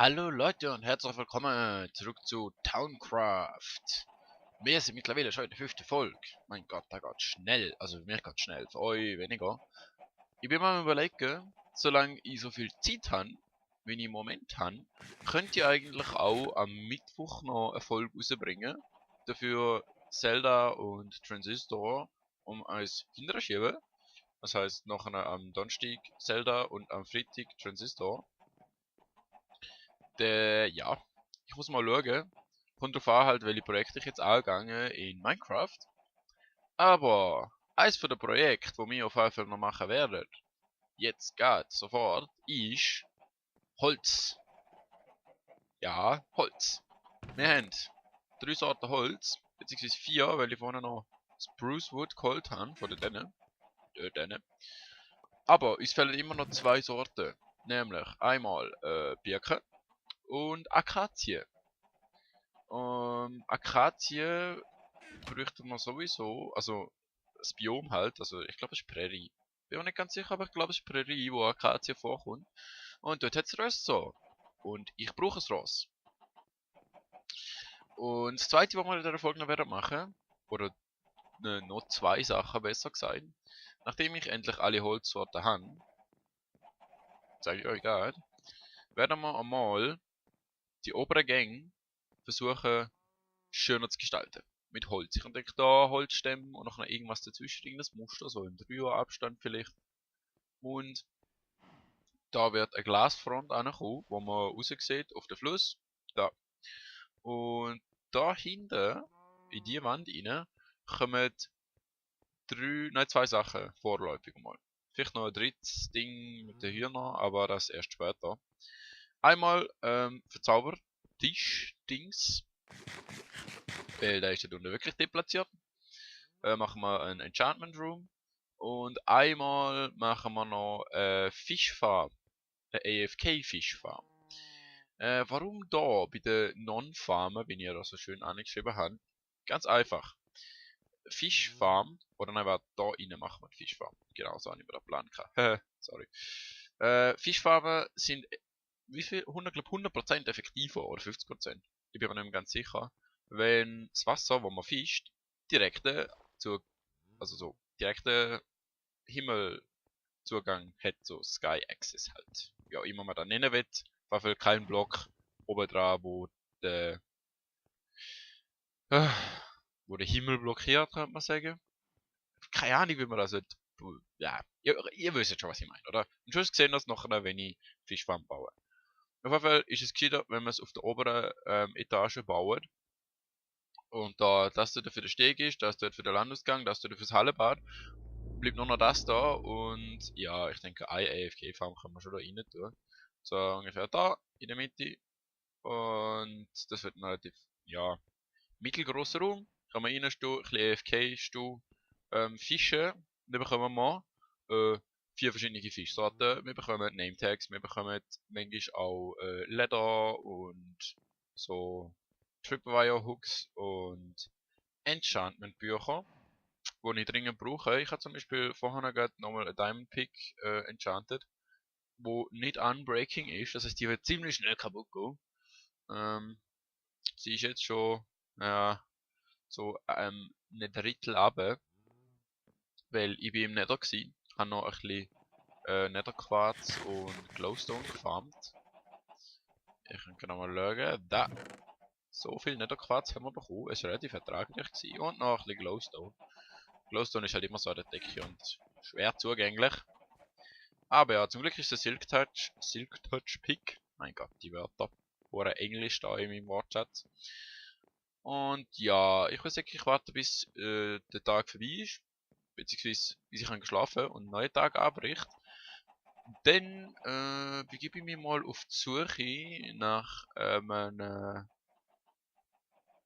Hallo Leute und herzlich willkommen zurück zu Towncraft. Wir sind mittlerweile schon in der 5. Folge. Mein Gott, da geht schnell. Also für mich geht schnell, für euch weniger. Ich bin mal am überlegen, solange ich so viel Zeit habe, wie ich im Moment habe, könnt ihr eigentlich auch am Mittwoch noch eine Folge rausbringen. Dafür Zelda und Transistor um eins hinterschieben. Das heißt, nachher am Donnerstag Zelda und am Freitag Transistor. Ja, ich muss mal schauen. Kommt drauf an, halt, welche Projekte ich jetzt angegangen in Minecraft. Aber eins von den Projekten, wo wir auf jeden Fall noch machen werden, jetzt geht sofort, ist Holz. Ja, Holz. Wir haben 3 Sorten Holz, beziehungsweise 4, weil ich vorne noch Spruce Wood geholt habe, von denen. Aber es fehlen immer noch 2 Sorten. Nämlich einmal Birke und Akazie. Akazie bräuchte man sowieso, also das Biom halt, also ich glaube es ist Prärie. Bin mir nicht ganz sicher, aber ich glaube es ist Prärie, wo Akazie vorkommt. Und dort hat es Rösser. Und ich brauche ein Ross. Und das zweite, was wir in dieser Folge noch werden machen, oder noch 2 Sachen besser gesagt, nachdem ich endlich alle Holzsorten habe, zeige ich euch gerade, werden wir einmal die oberen Gänge versuchen schöner zu gestalten. Mit Holz. Ich denke da Holzstämme und noch irgendwas dazwischen, irgendein Muster, so im 3 Abstand vielleicht. Und da wird eine Glasfront ankommen, wo man raus sieht auf den Fluss. Da. Und da hinten, in die Wand rein, kommen 2 Sachen vorläufig mal. Vielleicht noch ein drittes Ding mit den Hühnern, aber das erst später. Einmal Verzaubertisch-Dings, weil der ist dort unten wirklich deplatziert. Machen wir einen Enchantment Room. Und einmal machen wir noch Fischfarm. Eine AFK-Fischfarm. Warum da bei den Non-Farmen, wie ihr das so schön angeschrieben habt? Ganz einfach. Fischfarm, oder nein, warte, da innen machen wir die Fischfarm. Genau, so habe ich mir den Plan gehabt. Sorry. Fischfarmen sind, wie viel? 100% effektiver, oder 50%. Ich bin mir nicht mehr ganz sicher. Wenn das Wasser, wo man fischt, direkte also so direkten Himmelzugang hat, so Sky Access halt. Ja, immer man da nennen will, war für kein Block oben dran, der, äh, wo der Himmel blockiert, kann man sagen. Keine Ahnung, wie man das halt, ja, ihr wisst schon, was ich meine, oder? Und schon gesehen das nachher, wenn ich Fischfarm baue. Auf jeden Fall ist es gescheiter, wenn man es auf der oberen Etage baut. Und da das dort für den Steg ist, das dort für den Landausgang, das dort fürs Hallenbad, bleibt nur noch das da und ja, ich denke, eine AFK-Farm kann man schon da rein tun. So ungefähr da in der Mitte und das wird ein relativ, ja, mittelgroßer Raum. Kann man reinstehen, ein bisschen AFK stehen, Fische, dann bekommen wir 4 verschiedene Fischsorten. Wir bekommen Name-Tags, wir bekommen manchmal auch Leder und so Tripwire-Hooks und Enchantment-Bücher, die ich dringend brauche. Ich habe zum Beispiel vorher gerade nochmal eine Diamond Pick enchanted, wo nicht unbreaking ist, das heißt, die wird ziemlich schnell kaputt gehen. Sie ist jetzt schon so ein Drittel runter, weil ich bin im Nether gsi, habe noch ein bisschen Netherquarz und Glowstone gefarmt. Ich kann genau mal schauen, da, so viel Netherquarz haben wir bekommen, es war relativ ertraglich gewesen. Und noch ein bisschen Glowstone. Glowstone ist halt immer so an der Decke und schwer zugänglich. Aber ja, zum Glück ist der Silk Touch Pick, mein Gott, die Wörter, oder Englisch da in meinem Wortschatz. Und ja, ich würde sagen, ich warte bis der Tag vorbei ist, beziehungsweise bis ich geschlafen und ein neuer Tag anbricht. Dann begebe ich mich mal auf die Suche nach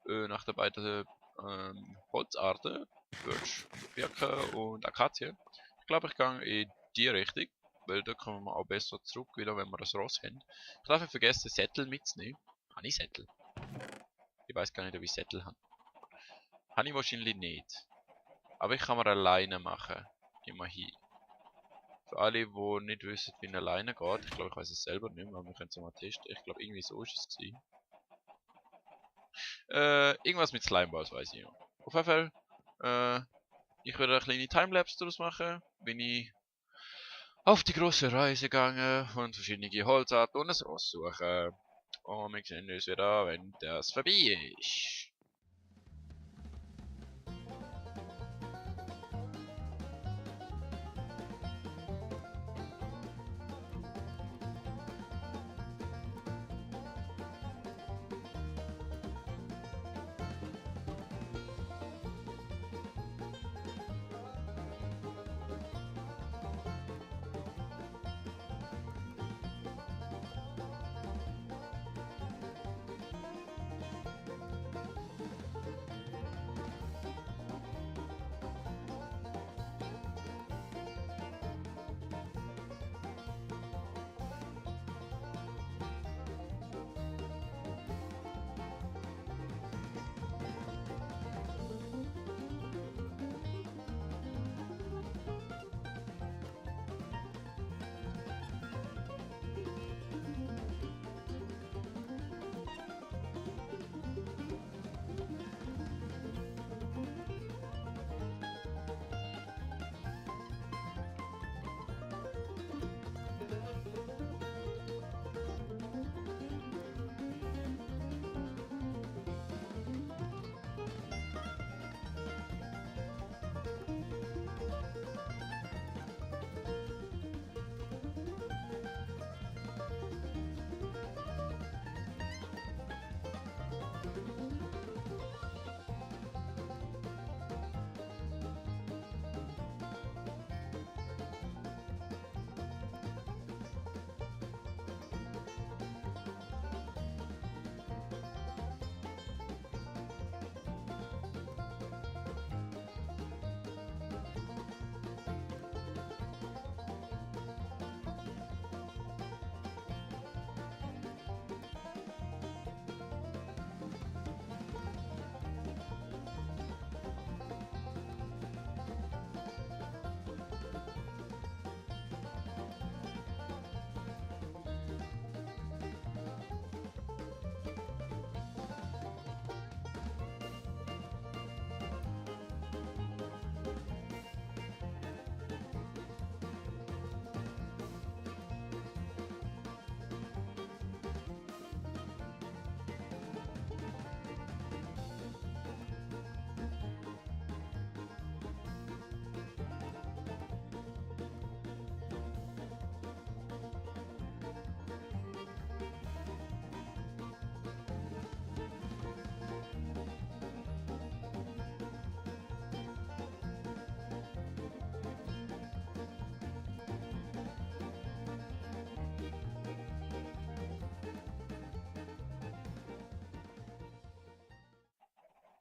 nach den beiden Holzarten, Birch, Birke und Akazie. Ich glaube, ich gehe in die Richtung, weil da kommen wir auch besser zurück, wieder wenn wir das Ross haben. Ich darf nicht vergessen, Sättel mitzunehmen. Habe ich Sättel? Ich weiß gar nicht, ob ich Sättel habe. Habe ich wahrscheinlich nicht. Aber ich kann mir alleine machen. Immerhin. Für alle, die nicht wissen, wie eine Leine geht. Ich glaube, ich weiß es selber nicht mehr, aber wir können es mal testen. Ich glaube, irgendwie so ist es gewesen. Irgendwas mit Slimeballs weiß ich noch. Auf jeden Fall, ich werde eine kleine Timelapse daraus machen, bin ich auf die große Reise gegangen und verschiedene Holzarten und ein Ross suchen. Und wir sehen uns wieder, wenn das vorbei ist.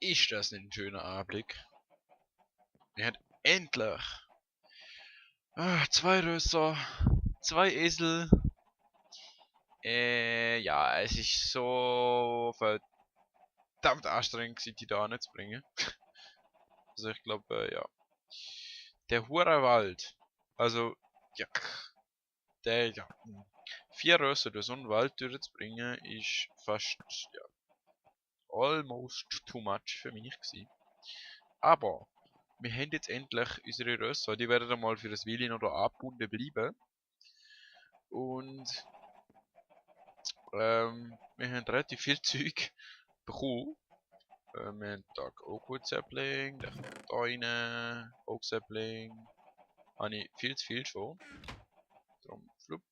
Ist das nicht ein schöner Anblick? Wir haben endlich 2 Rösser, 2 Esel. Ja, es ist so verdammt anstrengend gewesen, die da zu bringen. Also ich glaube, ja. Der Hurenwald. Also, ja. Ja. 4 Rösser durch so einen Wald durchzubringen, ist fast, ja, almost too much für mich gewesen. Aber wir haben jetzt endlich unsere Rösser. Die werden dann mal für das Weile noch da angebunden bleiben. Und wir haben relativ viel Zeug bekommen. Wir haben da Oakwood Sapling, da kommt da rein, Oak Sapling. Habe ich viel zu viel schon. Darum flupp.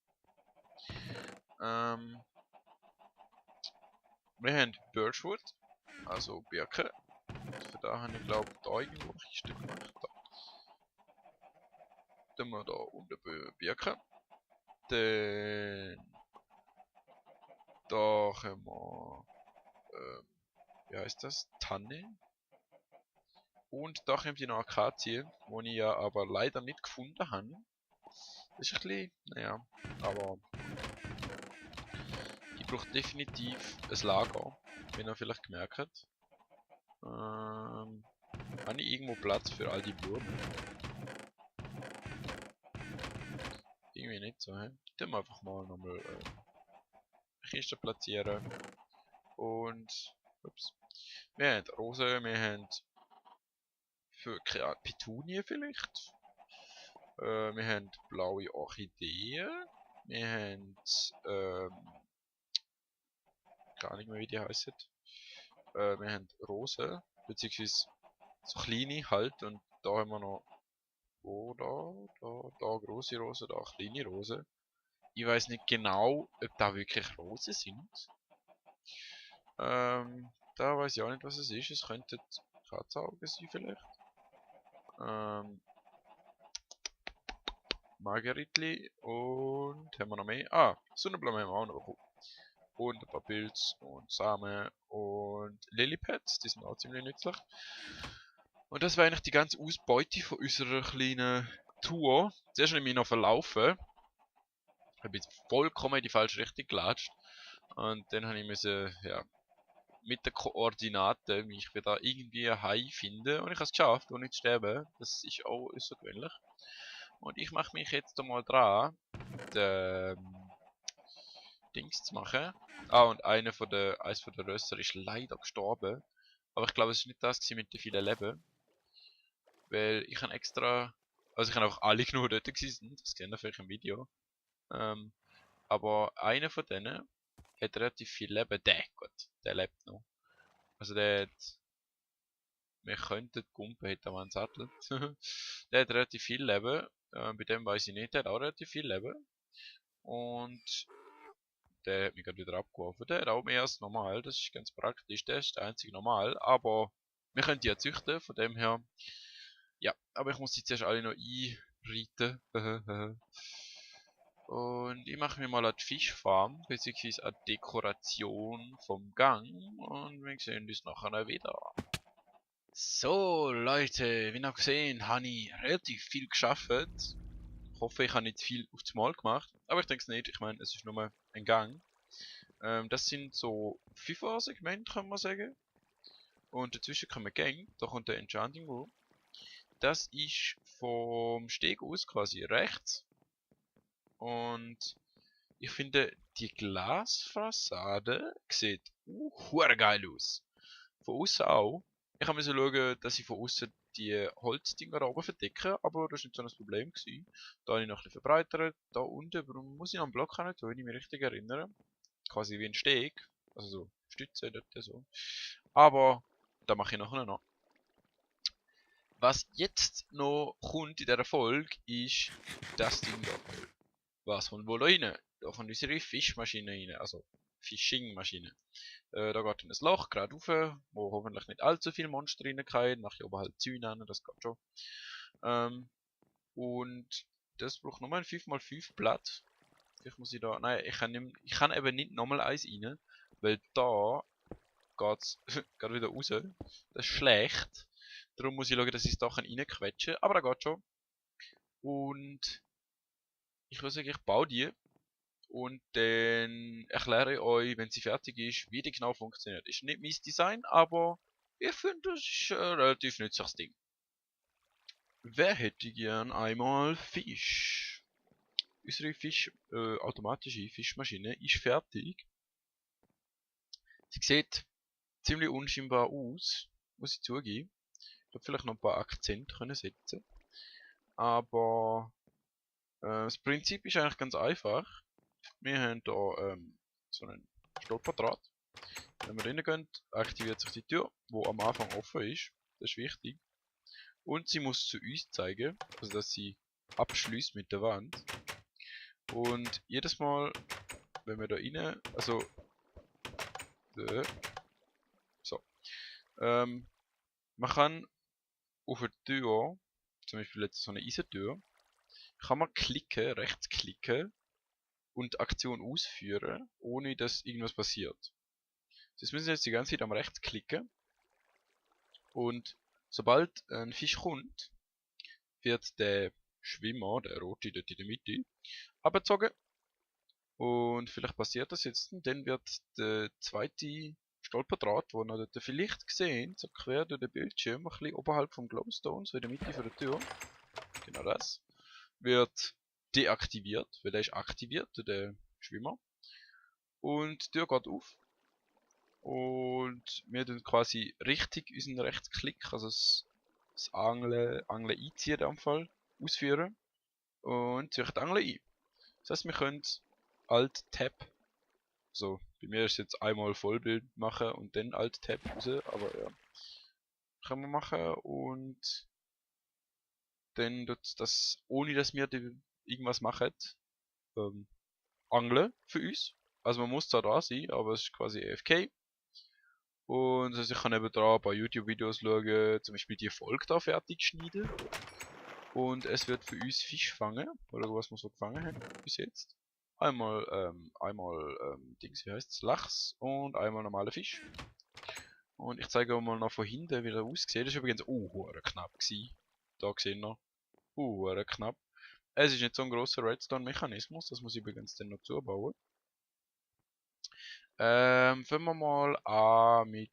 Wir haben Birchwood, also Birke. Für da habe ich glaube da irgendwo Kiste gemacht. Da. Dann haben wir da unten Birke. Dann da haben wir, wie heißt das? Tanne. Und da kommt die noch Akazie, die ich ja aber leider nicht gefunden habe. Das ist ein bisschen, naja, aber die braucht definitiv ein Lager, wenn ihr vielleicht gemerkt habt. Habe ich irgendwo Platz für all die Blumen? irgendwie nicht so. Dann wir einfach mal nochmal Kiste platzieren. Und ups. Wir haben Rosen, wir haben für Petunie vielleicht. Wir haben blaue Orchideen. Wir haben gar nicht mehr wie die heißen. Wir haben Rosen, beziehungsweise so kleine halt, und da haben wir noch da große Rosen, da kleine Rosen. Ich weiß nicht genau, ob da wirklich Rosen sind. Da weiß ich auch nicht, was es ist. Es könnten Katzaugen sein vielleicht. Margeritli und haben wir noch mehr? Ah, Sonnenblumen haben wir auch noch bekommen. Und ein paar Pilze und Samen und Lilypads, die sind auch ziemlich nützlich. Und das war eigentlich die ganze Ausbeute von unserer kleinen Tour. Zuerst habe ich mich noch verlaufen. Ich habe jetzt vollkommen in die falsche Richtung gelatscht. Und dann habe ich müssen, ja, mit den Koordinaten mich wieder irgendwie heim finden. Und ich habe es geschafft, ohne zu sterben. Das ist auch außergewöhnlich. Und ich mache mich jetzt mal dran, den Dings zu machen. Ah, und eins von den Rösser ist leider gestorben. Aber ich glaube, es ist nicht das mit den vielen Leben. Weil ich habe extra, also ich habe auch alle genug dort gewesen, das sehen wir vielleicht im Video. Aber einer von denen hat relativ viel Leben. Der lebt noch. Also der hat, wir könnten Gumpen, hätte man einen Sattel. Der hat relativ viel Leben. Bei dem weiß ich nicht, der hat auch relativ viel Leben. Und der hat mich gerade wieder abgeworfen. Der hat auch mehr als normal, das ist ganz praktisch. Der ist der einzige normal, aber wir können die ja züchten, von dem her. Ja, aber ich muss die zuerst alle noch einreiten. Und ich mache mir mal eine Fischfarm, beziehungsweise eine Dekoration vom Gang. Und wir sehen uns nachher wieder. So, Leute, wie ihr gesehen, habe ich relativ viel geschafft. Ich hoffe, ich habe nicht viel aufs Mal gemacht. Aber ich denke es nicht, ich meine, es ist nur ein Gang. Das sind so 5 Segmente, kann man sagen. Und dazwischen kommen Gänge, da kommt der Enchanting Room. Das ist vom Steg aus quasi rechts. Und ich finde, die Glasfassade sieht geil aus. Von außen auch. Ich habe müssen schauen, dass ich von außen die Holzdinger oben verdecke, aber das war nicht so ein Problem gewesen. Da habe ich noch ein bisschen verbreitert. Da unten, warum muss ich noch einen Block haben, wenn ich mich richtig erinnere. Quasi wie ein Steg. Also so Stütze dort so. Aber da mache ich nachher noch. Was jetzt noch kommt in dieser Folge ist das Ding da. Was kommt wohl da rein? Da kommt unsere Fischmaschine rein, also Fishing-Maschine. Da geht in ein Loch gerade rauf, wo hoffentlich nicht allzu viele Monster reingehen. Mache ich oberhalb Zäune an, das geht schon. Und das braucht nochmal ein 5x5 Blatt. Vielleicht muss ich da. Nein, ich kann eben nicht nochmal eins rein, weil da geht's gerade wieder raus. Das ist schlecht. Darum muss ich schauen, dass ich es da reinquetschen kann. Aber da geht schon. Und ich würde sagen, ich baue die. Und dann erkläre ich euch, wenn sie fertig ist, wie die genau funktioniert. Ist nicht mein Design, aber ich finde, das ist ein relativ nützliches Ding. Wer hätte gern einmal Fisch? Unsere automatische Fischmaschine ist fertig. Sie sieht ziemlich unscheinbar aus, muss ich zugeben. Ich hätte vielleicht noch ein paar Akzente können setzen. Aber das Prinzip ist eigentlich ganz einfach. Wir haben hier so einen Stolperdraht. Wenn wir reingehen, aktiviert sich die Tür, die am Anfang offen ist. Das ist wichtig. Und sie muss zu uns zeigen, also dass sie abschließt mit der Wand. Und jedes Mal, wenn wir da rein, also so, man kann auf der Tür, zum Beispiel jetzt so eine Eisentür, kann man klicken, rechtsklicken und Aktion ausführen, ohne dass irgendwas passiert. Das müssen Sie jetzt die ganze Zeit am rechts klicken. Und sobald ein Fisch kommt, wird der Schwimmer, der rote dort in der Mitte, abgezogen. Und vielleicht passiert das jetzt, dann wird der zweite Stolperdraht, wo ihr dort vielleicht gesehen, so quer durch den Bildschirm, ein bisschen oberhalb vom Glowstone, so in der Mitte von der Tür, genau das, wird deaktiviert, weil der ist aktiviert, der Schwimmer. Und die Tür geht auf. Und wir tun quasi richtig unseren Rechtsklick, also das Angeln einziehen in dem Fall, ausführen. Und ziehen die Angel ein. Das heißt, wir können Alt-Tab, also bei mir ist jetzt einmal Vollbild machen und dann Alt-Tab raus, aber ja, können wir machen und dann tut das, ohne dass wir irgendwas machen, angeln für uns. Also man muss zwar da sein, aber es ist quasi AFK. Und also ich kann eben da ein paar YouTube-Videos schauen, zum Beispiel die Folge da fertig schneiden. Und es wird für uns Fisch fangen, oder was wir so gefangen haben bis jetzt. Einmal, Dings, wie heißt's? Lachs und einmal normaler Fisch. Und ich zeige euch mal noch von hinten, wie der aussieht. Das war übrigens, hure knapp gewesen. Da gesehen noch. Hure knapp. Es ist nicht so ein grosser Redstone-Mechanismus, das muss ich übrigens dann noch zubauen. Fangen wir mal an mit,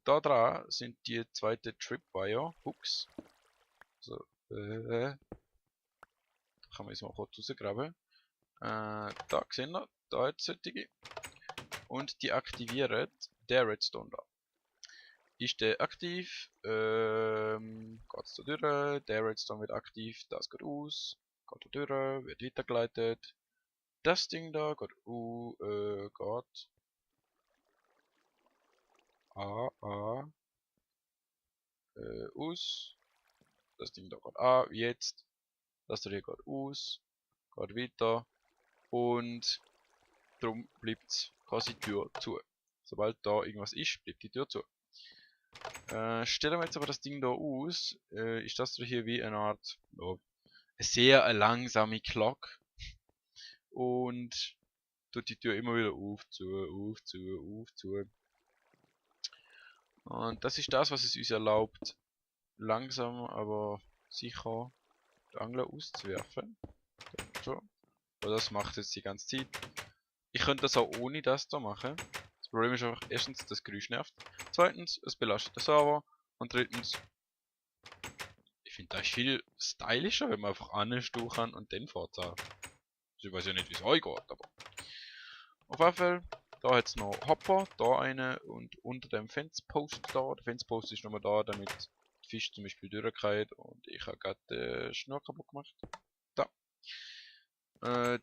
da dran sind die zweite Tripwire Hooks. So, da kann man jetzt mal kurz rausgraben. Da sehen wir, da hat es solche. Und die aktivieren der Redstone da. Ist der aktiv, geht es da durch, der Redstone wird aktiv, das geht aus, geht da durch, wird weitergeleitet. Das Ding da geht, geht aus. Das Ding da geht an, jetzt. Das hier geht aus, geht weiter. Und darum bleibt quasi die Tür zu. Sobald da irgendwas ist, bleibt die Tür zu. Stellen wir jetzt aber das Ding da aus, ist das hier wie eine Art, ja, eine sehr langsame Glock. Und tut die Tür immer wieder auf, zu, auf, zu, auf, zu. Und das ist das, was es uns erlaubt, langsam aber sicher die Angler auszuwerfen. So. Und das macht jetzt die ganze Zeit. Ich könnte das auch ohne das da machen. Das Problem ist einfach, erstens, das Geräusch nervt. Zweitens, es belastet den Server. Und drittens, ich finde das viel stylischer, wenn man einfach anstehen kann und dann fortfahren. Also ich weiß ja nicht, wie es euch geht, aber. Auf jeden Fall, da hat es noch Hopper, da eine und unter dem Fencepost da. Der Fencepost ist nochmal da, damit die Fisch zum Beispiel durchgeht und ich habe gerade den Schnur kaputt gemacht. Da. Da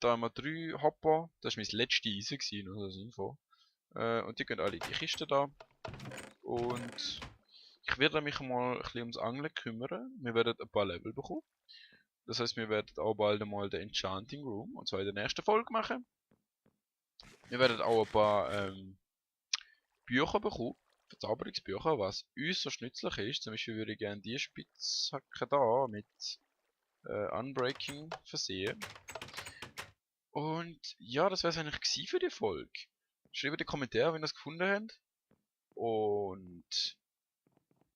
haben wir 3 Hopper, das war mein letztes Eisen, nur als Info. Und die gehen alle in die Kiste da. Und ich werde mich mal ein bisschen ums Angeln kümmern. Wir werden ein paar Level bekommen. Das heißt, wir werden auch bald einmal den Enchanting Room, und zwar in der nächsten Folge machen. Wir werden auch ein paar Bücher bekommen, Verzauberungsbücher, was äußerst nützlich ist. Zum Beispiel würde ich gerne die Spitzhacke da mit Unbreaking versehen. Und ja, das wäre es eigentlich für die Folge. Schreibt in die Kommentare, wenn ihr das gefunden habt. Und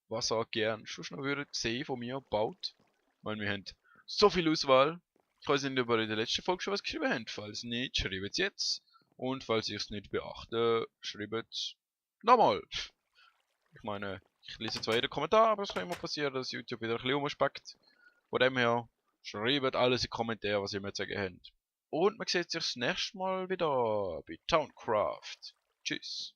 was ihr gerne schon noch würdet sehen von mir baut. Weil wir haben so viel Auswahl. Ich weiß nicht, ob ihr in der letzten Folge schon was geschrieben habt. Falls nicht, schreibt es jetzt. Und falls ich es nicht beachte, schreibt es nochmal. Ich meine, ich lese zwar jeden Kommentar, aber es kann immer passieren, dass YouTube wieder ein bisschen umspackt. Von dem her, schreibt alles in die Kommentare, was ihr mir zu sagen habt. Und man sieht sich das nächste Mal wieder bei Towncraft. Tschüss.